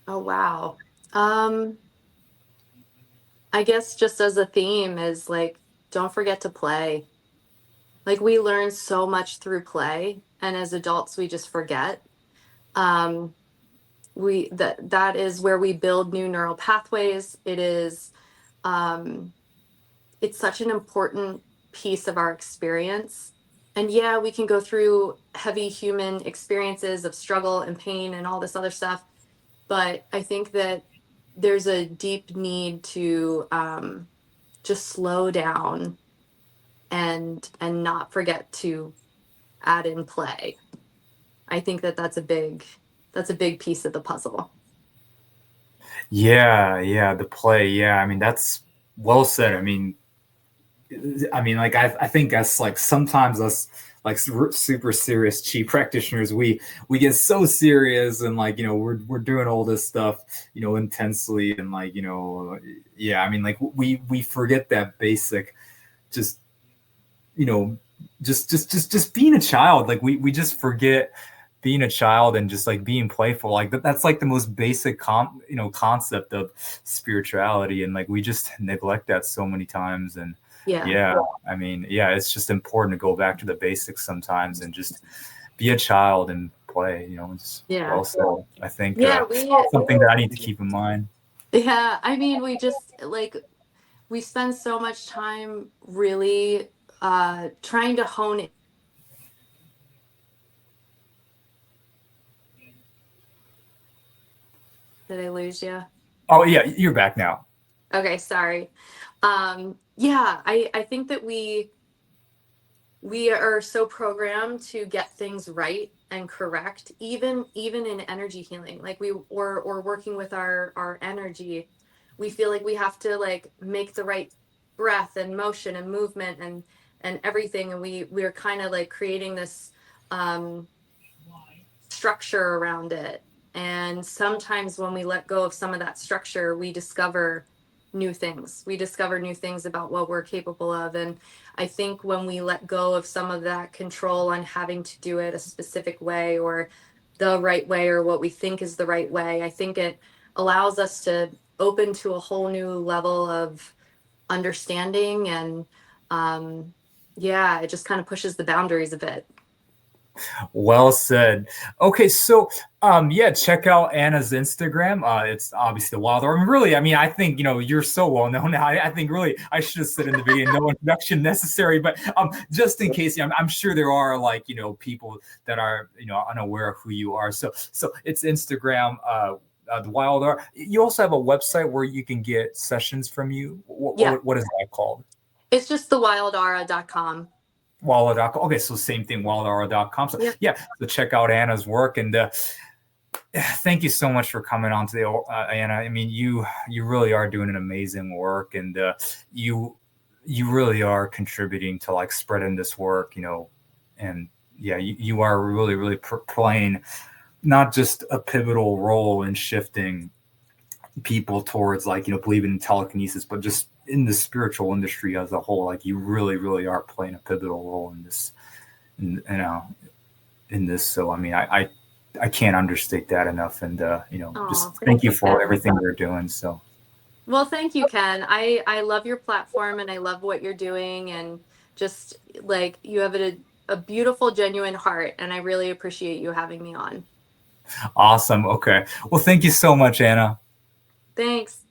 Oh wow. Um I guess just as a theme is like, don't forget to play. Like, we learn so much through play, and as adults we just forget. Um that is where we build new neural pathways. Um it's such an important piece of our experience. And yeah, we can go through heavy human experiences of struggle and pain and all this other stuff, but I think that there's a deep need to just slow down and not forget to add in play. I think that that's a big piece of the puzzle. Yeah, yeah, the play. Yeah, I mean that's well said. I mean, like I think us like sometimes us like super serious chi practitioners, we get so serious and like we're doing all this stuff intensely and like yeah. I mean, like we forget that basic, just you know just being a child. Like we just forget being a child and just like being playful. Like that's like the most basic concept of spirituality, and like we just neglect that so many times. And Yeah. yeah, I mean, yeah, it's just important to go back to the basics sometimes and just be a child and play. It's Yeah. well said. I think Yeah, something that I need to keep in mind. yeah, I mean, we just like we spend so much time really trying to hone it. Did I lose you? Oh yeah, you're back now. Okay, sorry. Yeah, I think that we are so programmed to get things right and correct, even in energy healing. Like, or working with our energy, we feel like we have to like make the right breath and motion and movement and everything, and we're kind of like creating this um structure around it. And sometimes when we let go of some of that structure, we discover new things. We discover new things about what we're capable of. And I think when we let go of some of that control on having to do it a specific way or the right way or what we think is the right way, I think it allows us to open to a whole new level of understanding and um, Yeah, it just kind of pushes the boundaries a bit. Well said. Okay, so yeah, check out Anna's Instagram. It's obviously the Wild Orb. Really, I mean, I think you're so well known now. I think really I should have said in the beginning, no introduction necessary. But just in case, I'm sure there are like people that are unaware of who you are. So it's Instagram. The Wild Orb. You also have a website where you can get sessions from you. Yeah, What is that called? it's just thewildara.com. Walla.com. Okay, so same thing, wallara.com. So Yeah. yeah, so check out Anna's work, and thank you so much for coming on today, Anna. I mean, you really are doing an amazing work, and you really are contributing to like spreading this work, and yeah, you are really playing not just a pivotal role in shifting people towards like believing in telekinesis, but just in the spiritual industry as a whole. Like you really are playing a pivotal role in this, in this. So I mean, I can't understate that enough, and Oh, just thank thank you you, for Ken. everything you're doing. So Well, thank you, Ken. I love your platform and I love what you're doing, and just like you have a beautiful, genuine heart, and I really appreciate you having me on. awesome. Okay, well, thank you so much, Anna. Thanks.